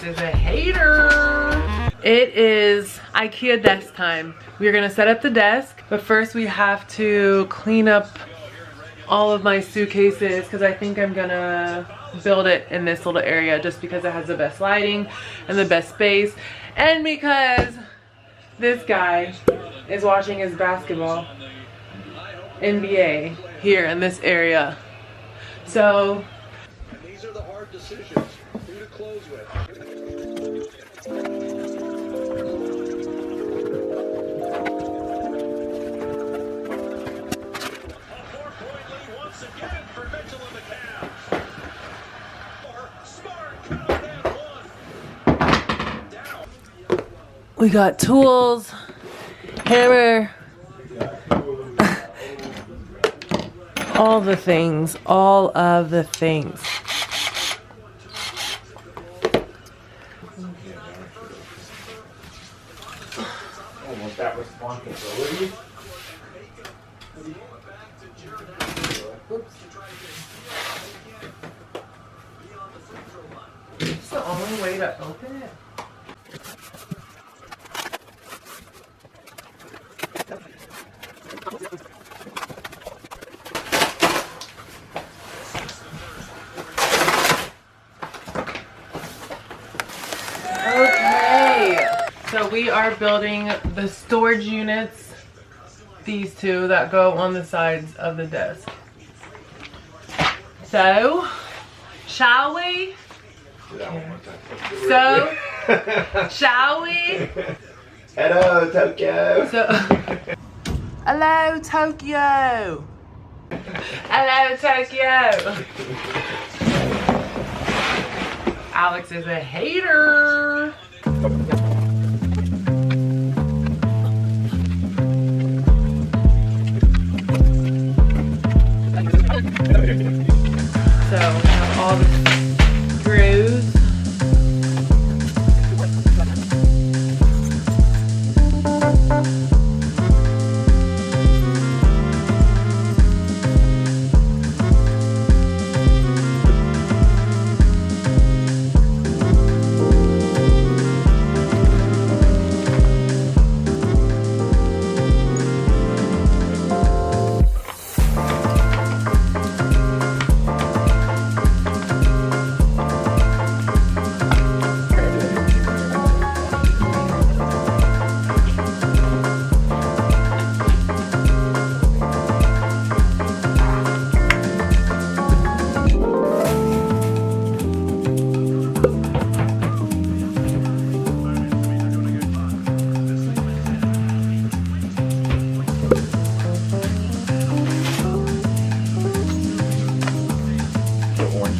Alex is a hater. It is IKEA desk time. We're gonna set up the desk, but first we have to clean up all of my suitcases because I think I'm gonna build it in this little area just because it has the best lighting and the best space, and because this guy is watching his basketball NBA here in this area. So these are the hard decisions. Who to close with. we got tools, hammer, all the things, all of the things. Almost that responsibility. It's the only way to open it. Okay, so we are building the storage units, these two that go on the sides of the desk. So, shall we? So, shall we? Hello, Tokyo. So, hello, Tokyo. Hello, Tokyo. Alex is a hater. So we have all the screws.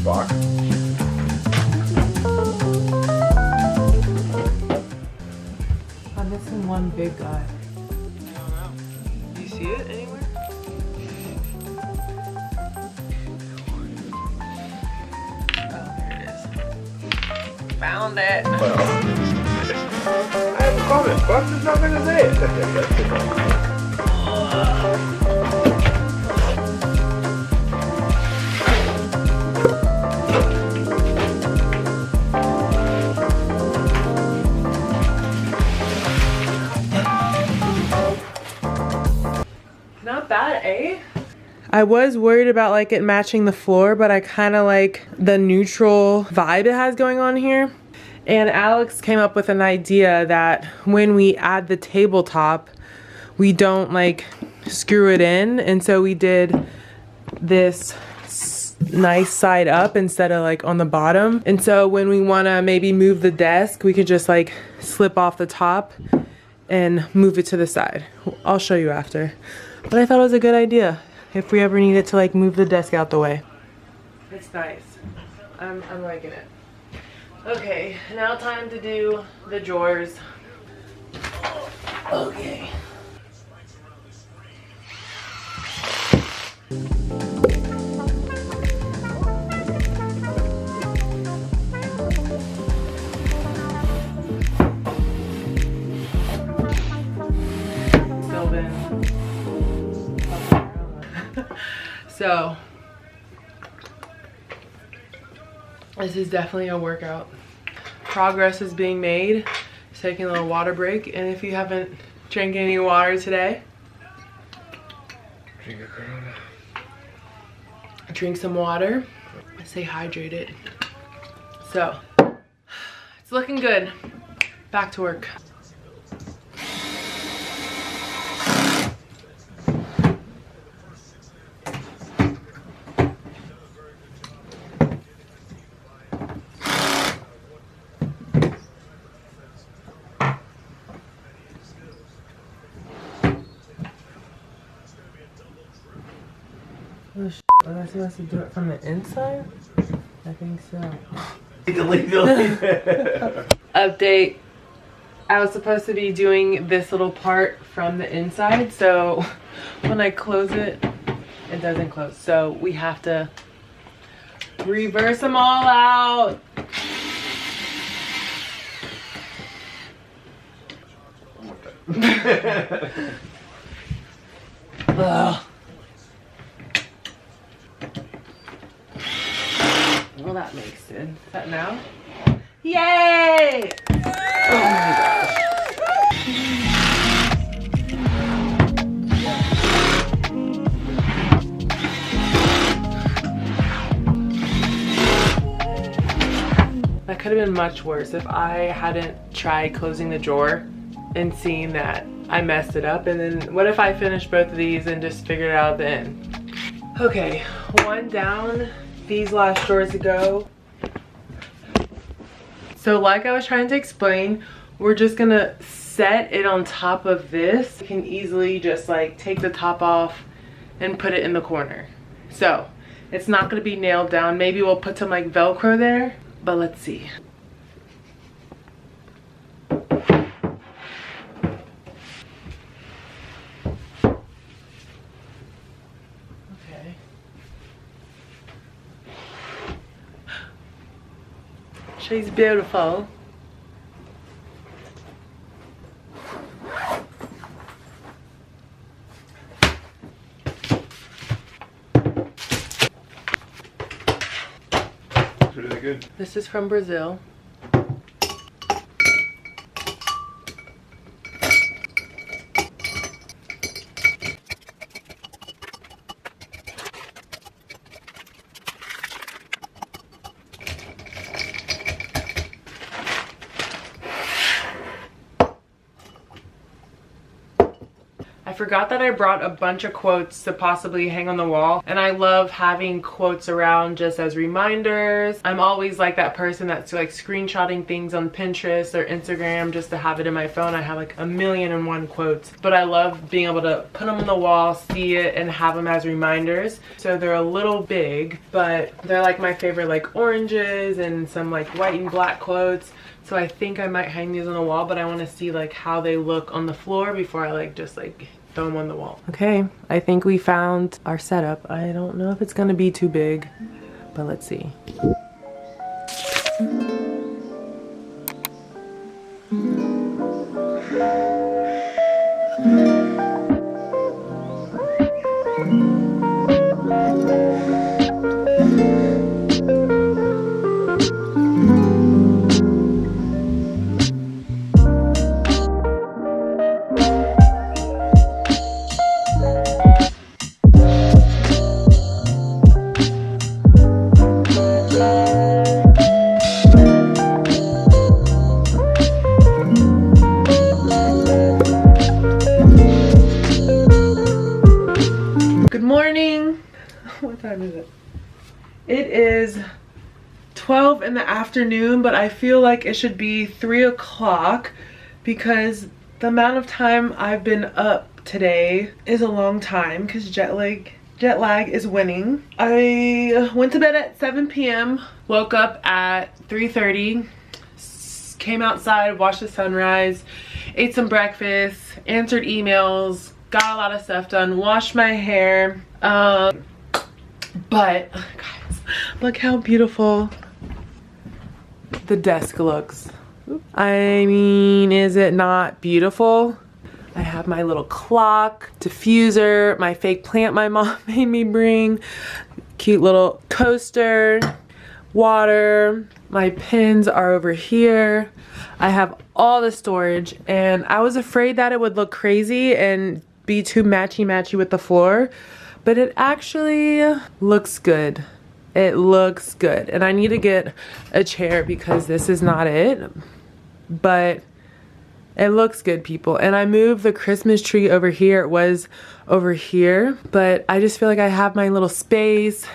Box. I'm missing one big guy. Do you see it anywhere? Oh, there it is. Found it. Well, I have a comment. Buck is not gonna say it. Not bad, eh? I was worried about like it matching the floor, but I kind of like the neutral vibe it has going on here. And Alex came up with an idea that when we add the tabletop, we don't like screw it in. And so we did this nice side up instead of like on the bottom. And so when we want to maybe move the desk, we could just like slip off the top and move it to the side. I'll show you after. But I thought it was a good idea if we ever needed to like move the desk out the way. It's nice. I'm liking it. Okay, now time to do the drawers. Okay. So this is definitely a workout. progress is being made. Just taking a little water break. And if you haven't drank any water today, drink some water. Stay hydrated. So, it's looking good. Back to work. Oh shit, am I supposed to do it from the inside? I think so. Update. I was supposed to be doing this little part from the inside, so when I close it, it doesn't close. So we have to reverse them all out. Ugh. Well, that makes it. Is that now? Yay! Oh my gosh. That could have been much worse if I hadn't tried closing the drawer and seeing that I messed it up. And then what if I finished both of these and just figured it out then? Okay, one down. These last drawers to go. So like I was trying to explain, we're just gonna set it on top of this. You can easily just like take the top off and put it in the corner. So it's not gonna be nailed down. Maybe we'll put some like Velcro there, but let's see. She's beautiful. It's really good. This is from Brazil. I forgot that I brought a bunch of quotes to possibly hang on the wall, and I love having quotes around just as reminders. I'm always like that person that's like screenshotting things on Pinterest or Instagram just to have it in my phone. I have like 1,000,001 quotes, but I love being able to put them on the wall, see it, and have them as reminders. So they're a little big, but they're like my favorite, like oranges and some like white and black quotes. So I think I might hang these on the wall, but I want to see like how they look on the floor before I like just like throw them on the wall. Okay, I think we found our setup. I don't know if it's gonna be too big, but let's see. What time is it? It is 12 in the afternoon, but I feel like it should be 3 o'clock because the amount of time I've been up today is a long time because jet lag is winning. I went to bed at 7 p.m. woke up at 3:30, came outside, watched the sunrise, ate some breakfast, answered emails, got a lot of stuff done, washed my hair. But guys, look how beautiful the desk looks. I mean, is it not beautiful? I have my little clock, diffuser, my fake plant my mom made me bring, cute little coaster, water. My pins are over here. I have all the storage, and I was afraid that it would look crazy and be too matchy-matchy with the floor, but it actually looks good. It looks good, and I need to get a chair because this is not it, but it looks good, people. And I moved the Christmas tree over here. It was over here, but I just feel like I have my little space.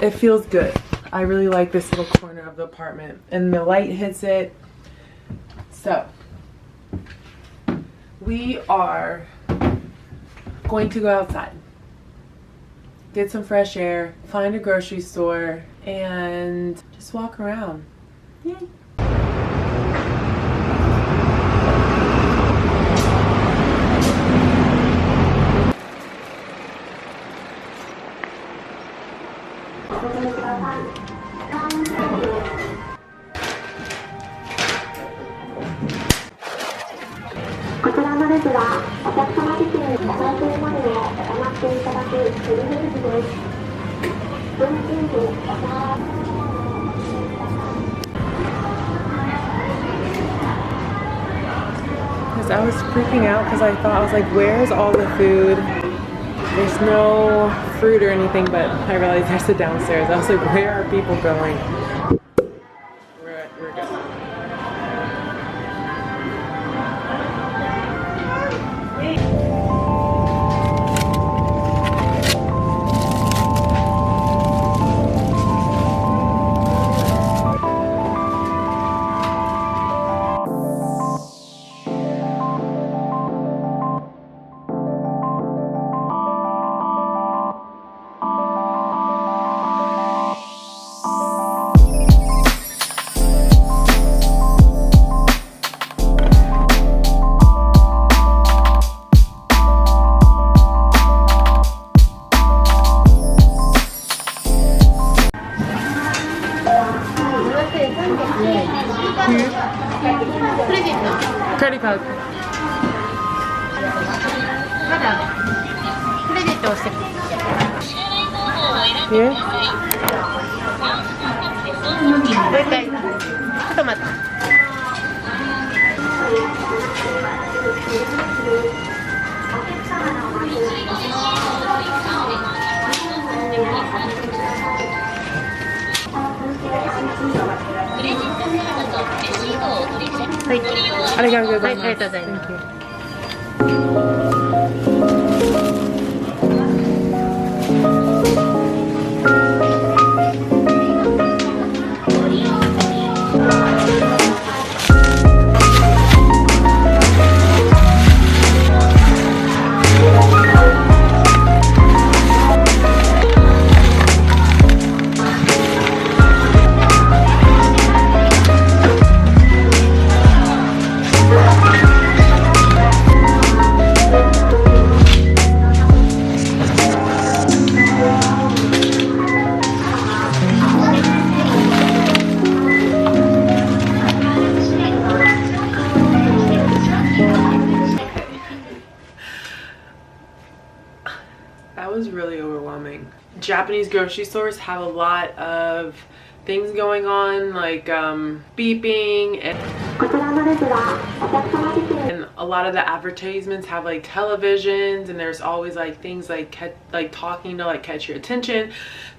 It feels good. I really like this little corner of the apartment, and the light hits it. So we are going to go outside, get some fresh air, find a grocery store, and just walk around. Yay. Because I was freaking out because I thought, I was like, where's all the food? There's no fruit or anything, but I realized there's a downstairs. I was like, where are people going? We're good. Credit card. Yeah? もう一回ちょっと待って はい、ありがとうございます。はい、ありがとうございます。 That was really overwhelming. Japanese grocery stores have a lot of things going on, like beeping, and a lot of the advertisements have like televisions, and there's always like things like talking to like catch your attention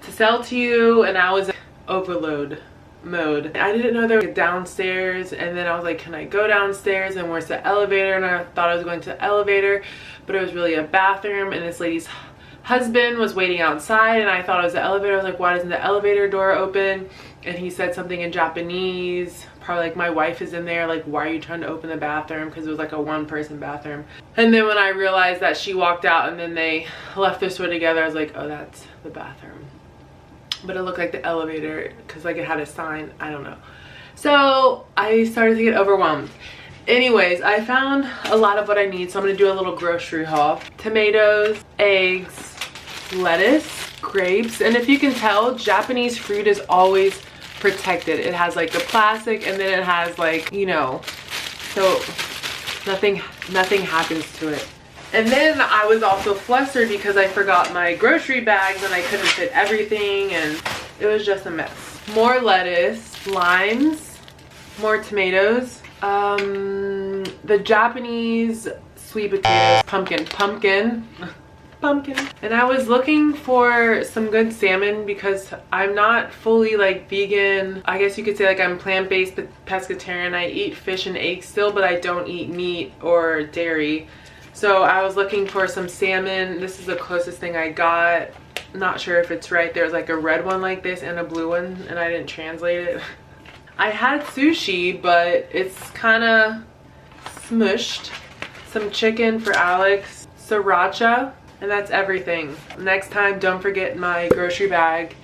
to sell to you, and I was in overload mode. I didn't know there was a downstairs, and then I was like, can I go downstairs, and where's the elevator? And I thought I was going to the elevator, but it was really a bathroom, and this lady's husband was waiting outside, and I thought it was the elevator. I was like, why doesn't the elevator door open? And he said something in Japanese, probably like, my wife is in there, like, why are you trying to open the bathroom? Because it was like a one-person bathroom. And then when I realized that she walked out and then they left their store together, I was like, oh, that's the bathroom. But it looked like the elevator because like it had a sign. I don't know. So I started to get overwhelmed. Anyways, I found a lot of what I need, so I'm gonna do a little grocery haul. Tomatoes, eggs, lettuce, grapes, and if you can tell, Japanese fruit is always protected. It has like the plastic, and then it has like, you know, so nothing happens to it. And then I was also flustered because I forgot my grocery bags and I couldn't fit everything, and it was just a mess. more lettuce, limes, more tomatoes, the Japanese sweet potatoes, pumpkin. And I was looking for some good salmon because I'm not fully like vegan. I guess you could say like I'm plant-based but pescatarian. I eat fish and eggs still, but I don't eat meat or dairy. So I was looking for some salmon. This is the closest thing I got. Not sure if it's right. There's like a red one like this and a blue one, and I didn't translate it. I had sushi, but it's kind of smushed. Some chicken for Alex, sriracha. And that's everything. Next time, don't forget my grocery bag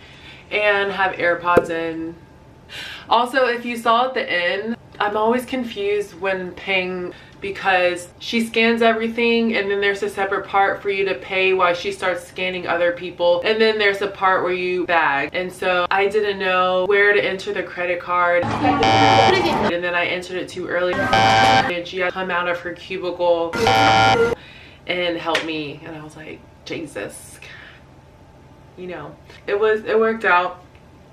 and have AirPods in. Also, if you saw at the end, I'm always confused when paying because she scans everything and then there's a separate part for you to pay while she starts scanning other people. And then there's a part where you bag. And so I didn't know where to enter the credit card. And then I entered it too early. And she had to come out of her cubicle and help me, and I was like, Jesus, you know, it worked out.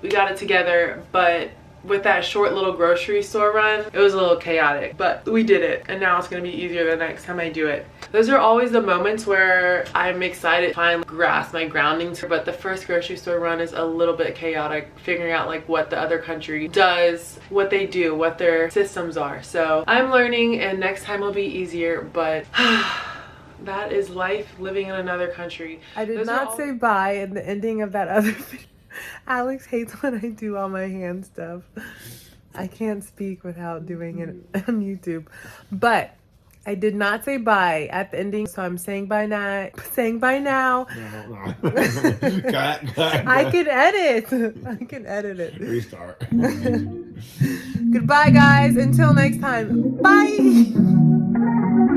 We got it together, but with that short little grocery store run, it was a little chaotic, but we did it, and now it's gonna be easier the next time I do it. Those are always the moments where I'm excited to finally grasp my groundings, but the first grocery store run is a little bit chaotic, figuring out like what the other country does, what they do, what their systems are. So I'm learning, and next time will be easier, but that is life living in another country. I did not say bye in the ending of that other video. Alex hates when I do all my hand stuff. I can't speak without doing it on YouTube. But I did not say bye at the ending, so I'm saying bye now. Saying bye now. No. I can edit. I can edit it. Restart. Goodbye, guys. Until next time. Bye.